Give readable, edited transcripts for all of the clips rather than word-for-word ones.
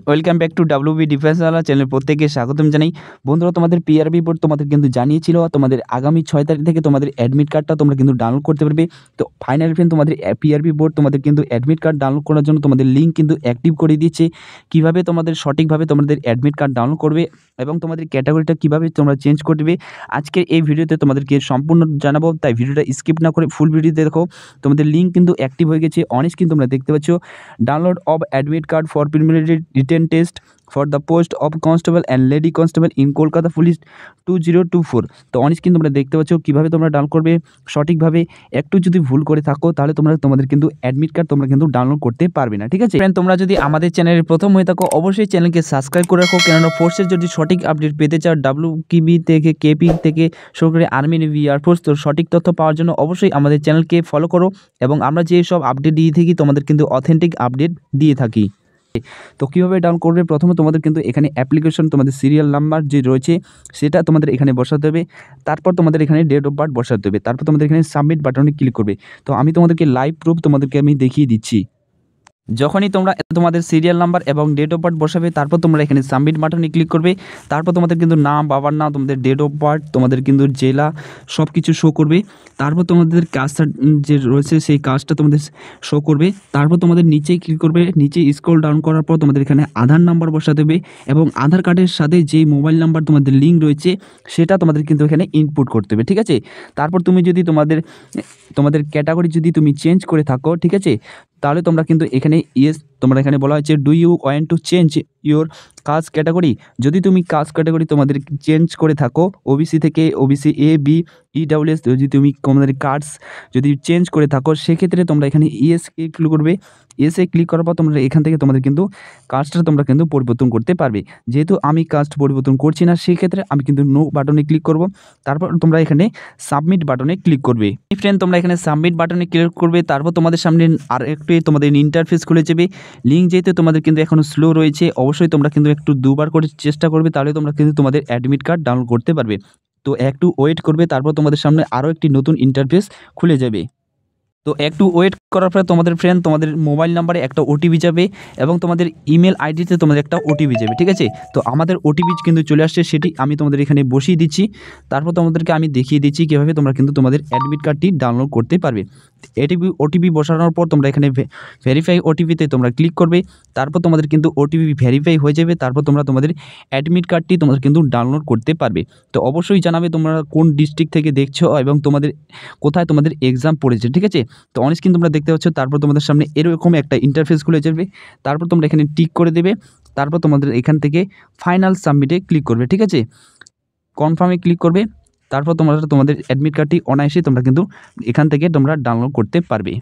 Welcome back to WB defence ওয়ালা channel. প্রত্যেককে স্বাগতম জানাই। বন্ধুরা, তোমাদের পিআরবি বোর্ড তোমাদের কিন্তু জানিয়েছিল তোমাদের আগামী 6 তারিখ থেকে তোমাদের অ্যাডমিট কার্ডটা তোমরা কিন্তু ডাউনলোড করতে পারবে। তো ফাইনাল ফ্রেন্ড, তোমাদের পিআরবি বোর্ড তোমাদের কিন্তু অ্যাডমিট কার্ড ডাউনলোড করার জন্য তোমাদের লিঙ্ক কিন্তু অ্যাক্টিভ করে দিয়েছে। কীভাবে তোমাদের সঠিকভাবে তোমাদের অ্যাডমিট কার্ড ডাউনলোড করবে এবং তোমাদের ক্যাটাগরিটা কীভাবে তোমরা চেঞ্জ করবে, আজকের এই ভিডিওতে তোমাদেরকে সম্পূর্ণ জানাবো। তাই ভিডিওটা স্কিপ না করে ফুল ভিডিওতে দেখো। তোমাদের লিঙ্ক কিন্তু অ্যাক্টিভ হয়ে গেছে, অন স্ক্রিন তোমরা দেখতে পাচ্ছ। Download of admit card for preliminary written test for the post of constable and lady constable in Kolkata police 2024। তো অন স্ক্রিন তোমরা দেখতে পাচ্ছ কীভাবে তোমরা ডাউনলোড করবে সঠিকভাবে। একটু যদি ভুল করে থাকো তাহলে তোমাদের কিন্তু অ্যাডমিট কার্ড তোমরা কিন্তু ডাউনলোড করতে পারবে না, ঠিক আছে ফ্রেন্ড। তোমরা যদি আমাদের চ্যানেলের প্রথম হয়ে থাকো অবশ্যই চ্যানেলকে সাবস্ক্রাইব করে রাখো, কেননা ফোর্সের যদি সঠিক আপডেট পেতে চাও ডাব্লিউকিবি থেকে, কেপি থেকে শুরু করে আর্মি, নেভি, এয়ারফোর্স, তো সঠিক তথ্য পাওয়ার জন্য অবশ্যই আমাদের চ্যানেলকে ফলো করো। এবং আমরা যে সব আপডেট দিয়ে থাকি তোমাদের কিন্তু অথেন্টিক আপডেট দিয়ে থাকি। তো কীভাবে ডাউনলোড করবে, প্রথমে তোমাদের কিন্তু এখানে অ্যাপ্লিকেশন তোমাদের সিরিয়াল নাম্বার যে রয়েছে সেটা তোমাদের এখানে বসাতে হবে। তারপর তোমাদের এখানে ডেট অফ বার্থ বসাতে হবে। তারপর তোমাদের এখানে সাবমিট বাটনে ক্লিক করবে। তো আমি তোমাদেরকে লাইভ প্রুফ তোমাদেরকে আমি দেখিয়ে দিচ্ছি। যখনই তোমরা তোমাদের সিরিয়াল নাম্বার এবং ডেট অফ বার্থ বসাবে, তারপর তোমরা এখানে সাবমিট বাটনে ক্লিক করবে। তারপর তোমাদের কিন্তু নাম, বাবার নাম, তোমাদের ডেট অফ বার্থ, তোমাদের কিন্তু জেলা সব কিছু শো করবে। তারপর তোমাদের কাজটা যে রয়েছে সেই কাজটা তোমাদের শো করবে। তারপর তোমাদের নিচে ক্লিক করবে, নিচে স্ক্রল ডাউন করার পর তোমাদের এখানে আধার নাম্বার বসাতে হবে এবং আধার কার্ডের সাথে যেই মোবাইল নাম্বার তোমাদের লিঙ্ক রয়েছে সেটা তোমাদের কিন্তু এখানে ইনপুট করতে হবে, ঠিক আছে। তারপর তুমি যদি তোমাদের ক্যাটাগরি যদি তুমি চেঞ্জ করে থাকো, ঠিক আছে, তাহলে তোমরা কিন্তু এখানে ইয়েস তোমরা এখানে বলা হয়েছে do you want to change your caste category. যদি তুমি কাস্ট ক্যাটাগরি তোমাদের চেঞ্জ করে থাকো ওবিসি থেকে ওবিসি এ, বি, ইডাব্লিউএস, যদি তুমি তোমাদের কার্ডস যদি চেঞ্জ করে থাকো সেক্ষেত্রে তোমরা এখানে ইয়েস ক্লিক করবে। ইয়েসে ক্লিক করার পর তোমরা এখান থেকে তোমাদের কিন্তু কাস্টটা তোমরা কিন্তু পরিবর্তন করতে পারবে। যেহেতু আমি কাস্ট পরিবর্তন করছি না সেক্ষেত্রে আমি কিন্তু নো বাটনে ক্লিক করব। তারপর তোমরা এখানে সাবমিট বাটনে ক্লিক করবে। ফ্রেন্ড, তোমরা এখানে সাবমিট বাটনে ক্লিক করবে। তারপর তোমাদের সামনে আর একটু তোমাদের ইন্টারফেস খুলে যাবে। লিঙ্ক যেহেতু তোমাদের কিন্তু এখনও স্লো রয়েছে, অবশ্যই তোমরা কিন্তু একটু দুবার করে চেষ্টা করবে, তাহলে তোমরা কিন্তু তোমাদের অ্যাডমিট কার্ড ডাউনলোড করতে পারবে। তো একটু ওয়েট করবে, তারপর তোমাদের সামনে আরও একটি নতুন ইন্টারফেস খুলে যাবে। তো একটু ওয়েট করার পরে তোমাদের ফ্রেন্ড তোমাদের মোবাইল নাম্বারে একটা ওটিপি যাবে এবং তোমাদের ইমেল আইডিতে তোমাদের একটা ওটিপি যাবে, ঠিক আছে। তো আমাদের ওটিপি কিন্তু চলে আসছে, সেটি আমি তোমাদের এখানে বসিয়ে দিচ্ছি। তারপর তোমাদেরকে আমি দেখিয়ে দিচ্ছি কীভাবে তোমরা কিন্তু তোমাদের অ্যাডমিট কার্ডটি ডাউনলোড করতে পারবে। ওটিপি বসানোর পর তোমরা এখানে ভেরিফাই ওটিপিতে তোমরা ক্লিক করবে। তারপর তোমাদের কিন্তু ওটিপি ভেরিফাই হয়ে যাবে। তারপর তোমরা তোমাদের অ্যাডমিট কার্ডটি তোমরা কিন্তু ডাউনলোড করতে পারবে। তো অবশ্যই জানাবে তোমরা কোন ডিস্ট্রিক্ট থেকে দেখছো এবং তোমাদের কোথায় তোমাদের এক্সাম পড়েছে, ঠিক আছে। তো অন স্ক্রিন তোমরা দেখতে পাচ্ছ। তারপর তোমাদের সামনে এরকম একটা ইন্টারফেস খুলে যাবে। তারপর তোমরা এখানে টিক করে দেবে। তারপর তোমাদের এখান থেকে ফাইনাল সাবমিটে ক্লিক করবে, ঠিক আছে, কনফার্মে ক্লিক করবে। তারপর তোমাদের অ্যাডমিট কার্ডটি অনায়াসে তোমরা কিন্তু এখান থেকে তোমরা ডাউনলোড করতে পারবে।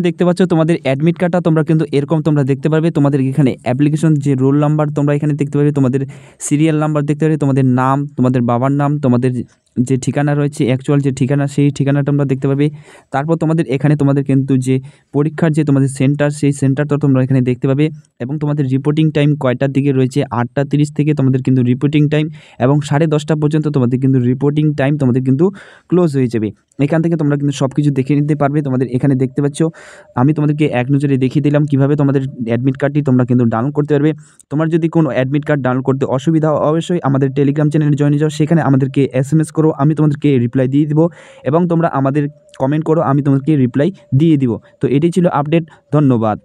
দেখতে পাচ্ছ তোমাদের অ্যাডমিট কার্ডটা তোমরা কিন্তু এরকম তোমরা দেখতে পারবে। তোমাদের এখানে অ্যাপ্লিকেশন যে রোল নাম্বার তোমরা এখানে দেখতে পারবে, তোমাদের সিরিয়াল নাম্বার দেখতে পারবে, তোমাদের নাম, তোমাদের বাবার নাম, তোমাদের যে ঠিকানা রয়েছে অ্যাকচুয়াল যে ঠিকানা সেই ঠিকানাটা তোমরা দেখতে পাবে। তারপর তোমাদের এখানে তোমাদের কিন্তু যে পরীক্ষার যে তোমাদের সেন্টার সেই সেন্টারটা তোমরা এখানে দেখতে পাবে এবং তোমাদের রিপোর্টিং টাইম কয়টার দিকে রয়েছে 8:30 থেকে তোমাদের কিন্তু রিপোর্টিং টাইম এবং 10:30 পর্যন্ত তোমাদের কিন্তু রিপোর্টিং টাইম তোমাদের কিন্তু ক্লোজ হয়ে যাবে। এখান থেকে তোমরা কিন্তু সব কিছু দেখে নিতে পারবে। তোমাদের এখানে দেখতে পাচ্ছ আমি তোমাদেরকে এক নজরে দেখিয়ে দিলাম কীভাবে তোমাদের অ্যাডমিট কার্ডটি তোমরা কিন্তু ডাউনলোড করতে পারবে। তোমার যদি কোনো অ্যাডমিট কার্ড ডাউনলোড করতে অসুবিধা হয় অবশ্যই আমাদের টেলিগ্রাম চ্যানেলে জয়েন যাও, সেখানে আমাদেরকে SMS করো, আমি তোমাদেরকে রিপ্লাই দিয়ে দিব এবং তোমরা আমাদের কমেন্ট করো, আমি তোমাদেরকে রিপ্লাই দিয়ে দিব। তো এটাই ছিল আপডেট। ধন্যবাদ।